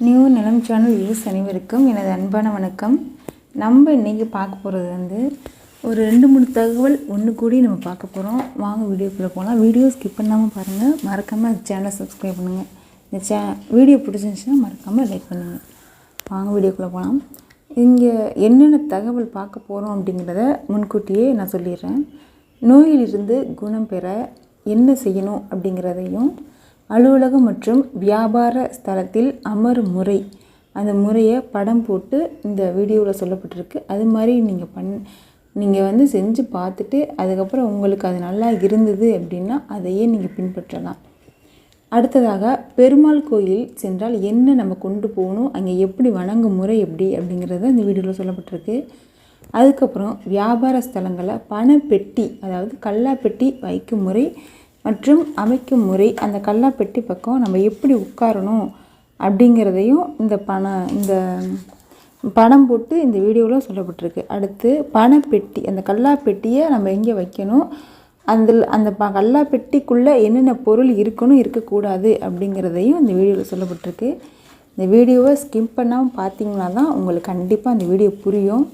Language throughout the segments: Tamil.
நியூ நிலம் சேனல் வியூஸ் அனைவருக்கும் எனது அன்பான வணக்கம். நம்ம இன்றைக்கி பார்க்க போகிறது ஒரு 2-3 தகவல் ஒன்று கூடி நம்ம பார்க்க போகிறோம். வாங்க வீடியோக்குள்ளே போகலாம். வீடியோ ஸ்கிப் பண்ணாமல் பாருங்கள். மறக்காமல் சேனலை சப்ஸ்கிரைப் பண்ணுங்கள். இந்த வீடியோ பிடிச்சிருந்துச்சுன்னா மறக்காமல் லைக் பண்ணுங்கள். வாங்க வீடியோக்குள்ளே போகலாம். இங்கே என்னென்ன தகவல் பார்க்க போகிறோம் அப்படிங்கிறத முன்கூட்டியே நான் சொல்லிடுறேன். நோயிலிருந்து குணம் பெற என்ன செய்யணும் அப்படிங்கிறதையும், அலுவலகம் மற்றும் வியாபார ஸ்தலத்தில் அமரும் முறை, அந்த முறையை படம் போட்டு இந்த வீடியோவில் சொல்லப்பட்டிருக்கு. அது மாதிரி நீங்கள் செஞ்சு பார்த்துட்டு அதுக்கப்புறம் உங்களுக்கு அது நல்லா இருந்தது அப்படின்னா அதையே நீங்கள் பின்பற்றலாம். அடுத்ததாக, பெருமாள் கோயில் சென்றால் என்ன நம்ம கொண்டு போகணும், அங்கே எப்படி வணங்கும் முறை எப்படி அப்படிங்கிறத இந்த வீடியோவில் சொல்லப்பட்டிருக்கு. அதுக்கப்புறம் வியாபார ஸ்தலங்களில் பணப்பெட்டி, அதாவது கல்லாப்பெட்டி வைக்கும் முறை மற்றும் அமைக்கும் முறை, அந்த கல்லாப்பெட்டி பக்கம் நம்ம எப்படி உட்காரணும் அப்படிங்கிறதையும் இந்த படம் போட்டு இந்த வீடியோவில் சொல்லப்பட்டிருக்கு. அடுத்து பணப்பெட்டி, அந்த கல்லாப்பெட்டியை நம்ம எங்கே வைக்கணும், அந்த கல்லாப்பெட்டிக்குள்ளே என்னென்ன பொருள் இருக்கணும் இருக்கக்கூடாது அப்படிங்கிறதையும் இந்த வீடியோவில் சொல்லப்பட்டிருக்கு. இந்த வீடியோவை ஸ்கிப் பண்ணாமல் பார்த்தீங்கன்னா தான் உங்களுக்கு கண்டிப்பாக அந்த வீடியோ புரியும்.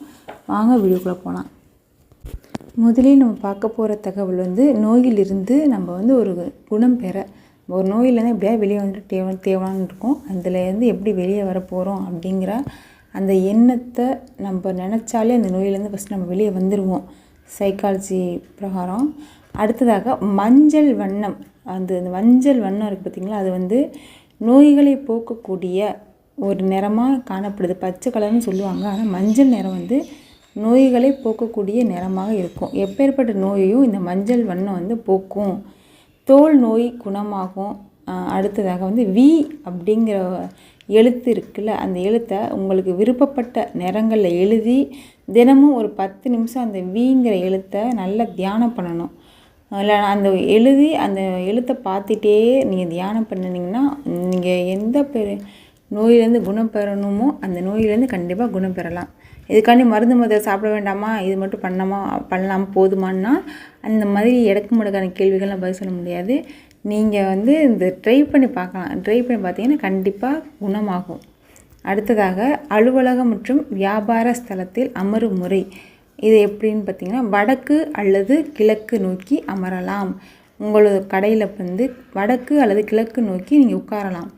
வாங்க வீடியோக்குள்ளே போகலாம். முதலில் நம்ம பார்க்க போகிற தகவல் நோயிலிருந்து நம்ம ஒரு குணம் பெற, ஒரு நோயிலேருந்து எப்படியா வெளியே தேவைன்னு இருக்கும். அதுலேருந்து எப்படி வெளியே வர போகிறோம் அப்படிங்கிற அந்த எண்ணத்தை நம்ம நினச்சாலே அந்த நோயிலேருந்து ஃபஸ்ட் நம்ம வெளியே வந்துடுவோம், சைக்காலஜி பிரகாரம். அடுத்ததாக மஞ்சள் வண்ணம், அந்த மஞ்சள் வண்ணம் இருக்குது பார்த்திங்களா, அது நோய்களை போக்கக்கூடிய ஒரு நிறமாக காணப்படுது. பச்சை கலர்னு சொல்லுவாங்க, ஆனால் மஞ்சள் நிறம் நோய்களை போக்கக்கூடிய நிறமாக இருக்கும். எப்பேற்பட்ட நோயையும் இந்த மஞ்சள் வண்ணம் போக்கும். தோல் நோய் குணமாகும். அடுத்ததாக வி அப்படிங்கிற எழுத்து இருக்குல்ல, அந்த எழுத்தை உங்களுக்கு விருப்பப்பட்ட நிறங்களில் எழுதி தினமும் ஒரு 10 நிமிஷம் அந்த விங்கிற எழுத்தை நல்லா தியானம் பண்ணணும். இல்லை அந்த எழுதி அந்த எழுத்தை பார்த்துட்டே நீங்கள் தியானம் பண்ணினீங்கன்னா நீங்கள் எந்த நோயிலேருந்து குணம் பெறணுமோ அந்த நோயிலேருந்து கண்டிப்பாக குணம் பெறலாம். இதுக்காண்டி மருந்து சாப்பிட வேண்டாமா, இது மட்டும் பண்ணலாமா போதுமானா அந்த மாதிரி இடக்கு முடக்கான கேள்விகள்லாம் பதில் சொல்ல முடியாது. நீங்கள் இந்த ட்ரை பண்ணி பார்க்கலாம். ட்ரை பண்ணி பார்த்தீங்கன்னா கண்டிப்பாக குணமாகும். அடுத்ததாக, அலுவலகம் மற்றும் வியாபார ஸ்தலத்தில் அமரும் முறை, இது எப்படின்னு பார்த்தீங்கன்னா, வடக்கு அல்லது கிழக்கு நோக்கி அமரலாம். உங்களோட கடையில் வடக்கு அல்லது கிழக்கு நோக்கி நீங்கள் உட்காரலாம்.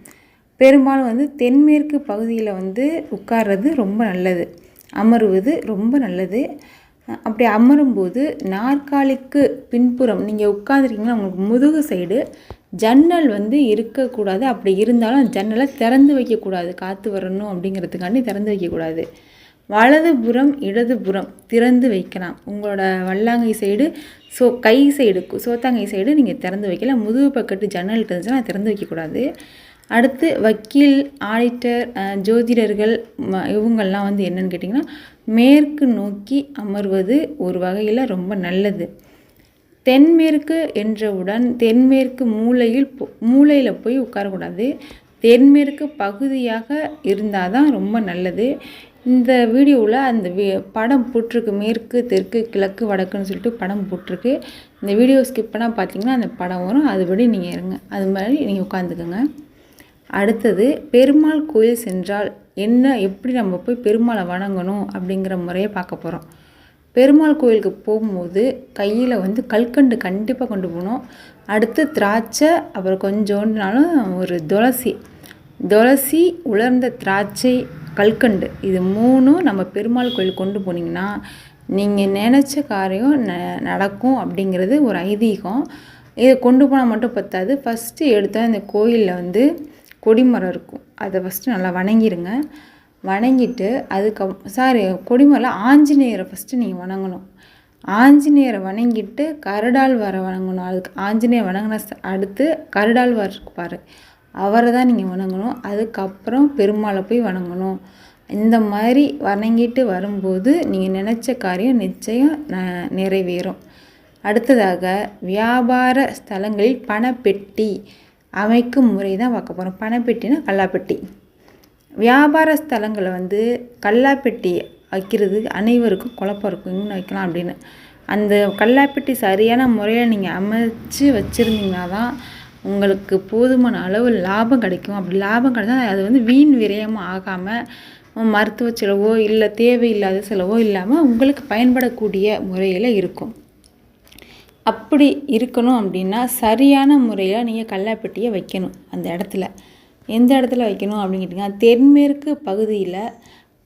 பெரும்பாலும் தென்மேற்கு பகுதியில் உட்கார்றது ரொம்ப நல்லது, அமருவது ரொம்ப நல்லது. அப்படி அமரும்போது நாற்காலிக்கு பின்புறம் நீங்கள் உட்காந்துருக்கீங்கன்னா உங்களுக்கு முதுகு சைடு ஜன்னல் இருக்கக்கூடாது. அப்படி இருந்தாலும் ஜன்னலை திறந்து வைக்கக்கூடாது, காற்று வரணும் அப்படிங்கிறதுக்காண்டி திறந்து வைக்கக்கூடாது. வலதுபுறம் இடதுபுறம் திறந்து வைக்கலாம். உங்களோட வல்லாங்கை சைடு கை சைடு சோத்தாங்கை சைடு நீங்கள் திறந்து வைக்கலாம். முதுகு பக்கத்து ஜன்னல் இருந்துச்சுன்னா திறந்து வைக்கக்கூடாது. அடுத்து, வக்கீல், ஆடிட்டர், ஜோதிடர்கள் இவங்கள்லாம் என்னென்னு கேட்டிங்கன்னா, மேற்கு நோக்கி அமர்வது ஒரு வகையில் ரொம்ப நல்லது. தென்மேற்கு என்றவுடன் தென்மேற்கு மூலையில் போய் உட்காரக்கூடாது. தென்மேற்கு பகுதியாக இருந்தால் தான் ரொம்ப நல்லது. இந்த வீடியோவில் அந்த படம் போட்டிருக்கு, மேற்கு தெற்கு கிழக்கு வடக்குன்னு சொல்லிட்டு படம் போட்டிருக்கு. இந்த வீடியோ ஸ்கிப் பண்ணால் பார்த்தீங்கன்னா அந்த படம் வரும், அதுபடி நீங்கள் இருங்க, அது மாதிரி நீங்கள் உட்காந்துக்குங்க. அடுத்தது, பெருமாள் கோயில் சென்றால் எப்படி நம்ம போய் பெருமாளை வணங்கணும் அப்படிங்கிற முறையை பார்க்க போகிறோம். பெருமாள் கோயிலுக்கு போகும்போது கையில் கல்கண்டு கண்டிப்பாக கொண்டு போகணும். அடுத்து திராட்சை, அப்புறம் கொஞ்சோண்டுனாலும் ஒரு துளசி, உலர்ந்த திராட்சை, கல்கண்டு, இது 3ம் நம்ம பெருமாள் கோயிலுக்கு கொண்டு போனீங்கன்னா நீங்கள் நினச்ச காரியம் நடக்கும் அப்படிங்கிறது ஒரு ஐதீகம். இதை கொண்டு போனால் மட்டும் பத்தாது. ஃபஸ்ட்டு எடுத்தால் இந்த கோயிலில் கொடிமரம் இருக்கும், அதை ஃபஸ்ட்டு நல்லா வணங்கிடுங்க. வணங்கிட்டு கொடிமரம் ஆஞ்சநேயரை ஃபஸ்ட்டு நீங்கள் வணங்கணும். ஆஞ்சநேயரை வணங்கிட்டு கருடாழ்வாரை வணங்கணும். அதுக்கு ஆஞ்சநேயர் வணங்கின அடுத்து கருடாழ்வார் இருப்பார், அவரை தான் நீங்கள் வணங்கணும். அதுக்கப்புறம் பெருமாளை போய் வணங்கணும். இந்த மாதிரி வணங்கிட்டு வரும்போது நீங்கள் நினச்ச காரியம் நிச்சயம் நிறைவேறும். அடுத்ததாக, வியாபார ஸ்தலங்களில் பணப்பெட்டி அமைக்கும் முறை தான் பார்க்க போகிறோம். பணப்பெட்டினா கல்லாப்பெட்டி. வியாபார ஸ்தலங்களில் கல்லாப்பெட்டி வைக்கிறது அனைவருக்கும் குழப்பம் இருக்கும், இங்கே வைக்கலாம் அப்படின்னு. அந்த கல்லாப்பெட்டி சரியான முறையில் நீங்கள் அமைச்சு வச்சுருந்தீங்கன்னா தான் உங்களுக்கு போதுமான அளவு லாபம் கிடைக்கும். அப்படி லாபம் கிடைச்சா அது வந்து வீண் விரயமாக ஆகாமல் மருத்துவ செலவோ இல்லை தேவையில்லாத செலவோ இல்லாமல் உங்களுக்கு பயன்படக்கூடிய முறையில் இருக்கும். அப்படி இருக்கணும் அப்படின்னா சரியான முறையில் நீங்கள் கல்லாப்பெட்டியை வைக்கணும். அந்த இடத்துல எந்த இடத்துல வைக்கணும் அப்படின்னு கேட்டிங்கன்னா, தென்மேற்கு பகுதியில்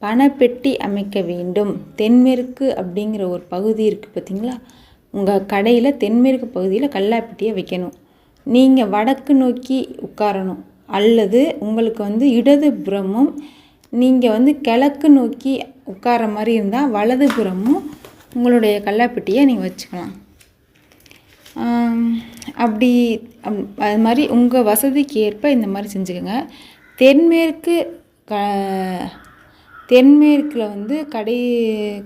பணப்பெட்டி அமைக்க வேண்டும். தென்மேற்கு அப்படிங்கிற ஒரு பகுதி இருக்குது பார்த்திங்களா, உங்கள் கடையில் தென்மேற்கு பகுதியில் கல்லாப்பெட்டியை வைக்கணும். நீங்கள் வடக்கு நோக்கி உட்காரணும், அல்லது உங்களுக்கு வந்து இடதுபுறமும் நீங்கள் வந்து கிழக்கு நோக்கி உட்கார மாதிரி இருந்தால் வலதுபுறமும் உங்களுடைய கல்லாப்பெட்டியை நீங்கள் வச்சுக்கலாம். அப்படி அது மாதிரி உங்கள் வசதிக்கு ஏற்ப இந்த மாதிரி செஞ்சுக்கோங்க. தென்மேற்கில் வந்து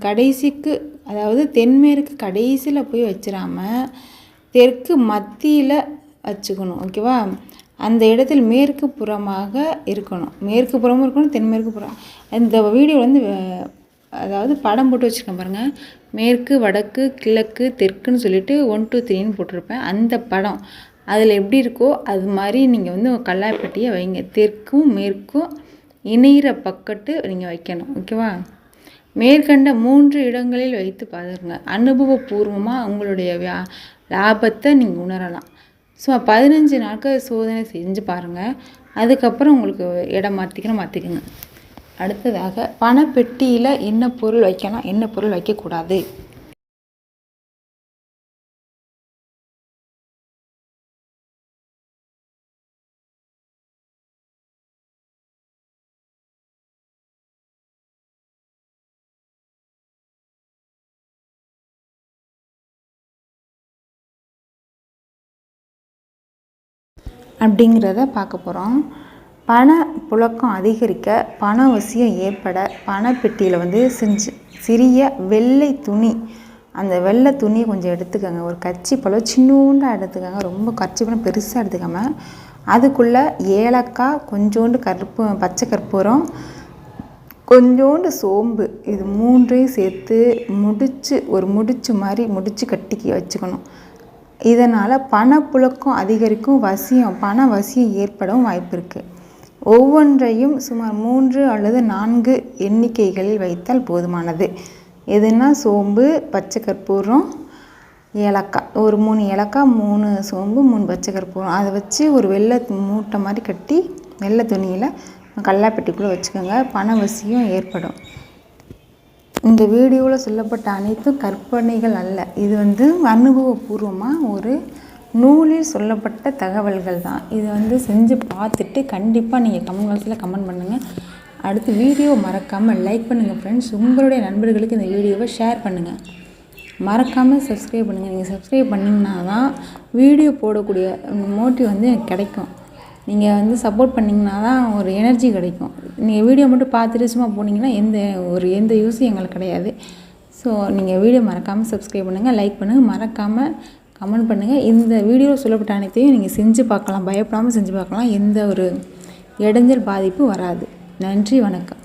கடைசிக்கு, அதாவது தென்மேற்கு கடைசியில் போய் வச்சிடாமல் தெற்கு மத்தியில் வச்சுக்கணும். ஓகேவா? அந்த இடத்தில் மேற்கு புறமாக இருக்கணும். மேற்கு புறமும் இருக்கணும், தென்மேற்கு புறம். இந்த வீடியோ வந்து அதாவது படம் போட்டு வச்சுருக்கேன் பாருங்கள். மேற்கு, வடக்கு, கிழக்கு, தெற்குன்னு சொல்லிட்டு 1 2 3ன்னு போட்டிருப்பேன். அந்த படம் அதில் எப்படி இருக்கோ அது மாதிரி நீங்கள் வந்து கல்லாப்பெட்டியை வைங்க. தெற்கும் மேற்கும் இணைகிற பக்கத்து நீங்கள் வைக்கணும். ஓகேவா? மேற்கண்ட 3 இடங்களில் வைத்து பாருங்க. அனுபவபூர்வமாக உங்களுடைய லாபத்தை நீங்கள் உணரலாம். ஸோ 15 நாட்கள் சோதனை செஞ்சு பாருங்கள். அதுக்கப்புறம் உங்களுக்கு இடம் மாற்றிக்கோங்க. அடுத்ததாக பணப்பெட்டியில் என்ன பொருள் வைக்கலாம், என்ன பொருள் வைக்கக்கூடாது. அப்படிங்கிறத பார்க்க போகிறோம். பண புழக்கம் அதிகரிக்க, பண வசியம் ஏற்பட பணப்பெட்டியில் வந்து சிறிய வெள்ளை துணி, அந்த வெள்ளை துணியை கொஞ்சம் எடுத்துக்கோங்க. ஒரு கச்சி பழம் சின்னோண்டாக எடுத்துக்கோங்க. ரொம்ப கச்சி பழம் பெருசாக எடுத்துக்காமல் அதுக்குள்ளே ஏலக்காய், கொஞ்சோண்டு பச்சை கற்பூரம், கொஞ்சோண்டு சோம்பு, இது 3ஐயும் சேர்த்து ஒரு முடிச்சு மாதிரி முடிச்சு கட்டிக்கி வச்சுக்கணும். இதனால் பணப்புழக்கம் அதிகரிக்கும், பண வசியம் ஏற்படவும் வாய்ப்பு இருக்குது. ஒவ்வொன்றையும் சுமார் 3 அல்லது 4 எண்ணிக்கைகளில் வைத்தால் போதுமானது. எதுனா சோம்பு, பச்சை கற்பூரம், ஏலக்காய், ஒரு 3 ஏலக்காய், 3 சோம்பு, 3 பச்சை கற்பூரம், அதை வச்சு ஒரு வெள்ளை மூட்டை மாதிரி கட்டி வெள்ளை துணியில் கல்லாப்பெட்டிக்குள்ளே வச்சுக்கோங்க. பண வசியம் ஏற்படும். இந்த வீடியோவில் சொல்லப்பட்ட அனைத்தும் கற்பனைகள் அல்ல. இது வந்து அனுபவபூர்வமாக ஒரு நூலில் சொல்லப்பட்ட தகவல்கள் தான். இதை வந்து செஞ்சு பார்த்துட்டு கண்டிப்பாக நீங்கள் கமெண்ட் பாக்ஸில் கமெண்ட் பண்ணுங்கள். அடுத்து வீடியோ மறக்காமல் லைக் பண்ணுங்கள் ஃப்ரெண்ட்ஸ். உங்களுடைய நண்பர்களுக்கு இந்த வீடியோவை ஷேர் பண்ணுங்கள். மறக்காமல் சப்ஸ்கிரைப் பண்ணுங்கள். நீங்கள் சப்ஸ்கிரைப் பண்ணிங்கன்னா தான் வீடியோ போடக்கூடிய மோட்டிவ் வந்து எனக்கு கிடைக்கும். நீங்கள் வந்து சப்போர்ட் பண்ணிங்கன்னா தான் ஒரு எனர்ஜி கிடைக்கும். நீங்கள் வீடியோ மட்டும் பார்த்துட்டு சும்மா போனீங்கன்னா எந்த யூஸும் எங்களுக்கு கிடையாது. ஸோ நீங்கள் வீடியோ மறக்காமல் சப்ஸ்கிரைப் பண்ணுங்கள், லைக் பண்ணுங்கள், மறக்காமல் கமெண்ட் பண்ணுங்கள். இந்த வீடியோவில் சொல்லப்பட்ட அனைத்தையும் நீங்கள் செஞ்சு பார்க்கலாம், பயப்படாமல் செஞ்சு பார்க்கலாம். எந்த ஒரு இடைஞ்சல் பாதிப்பு வராது. நன்றி, வணக்கம்.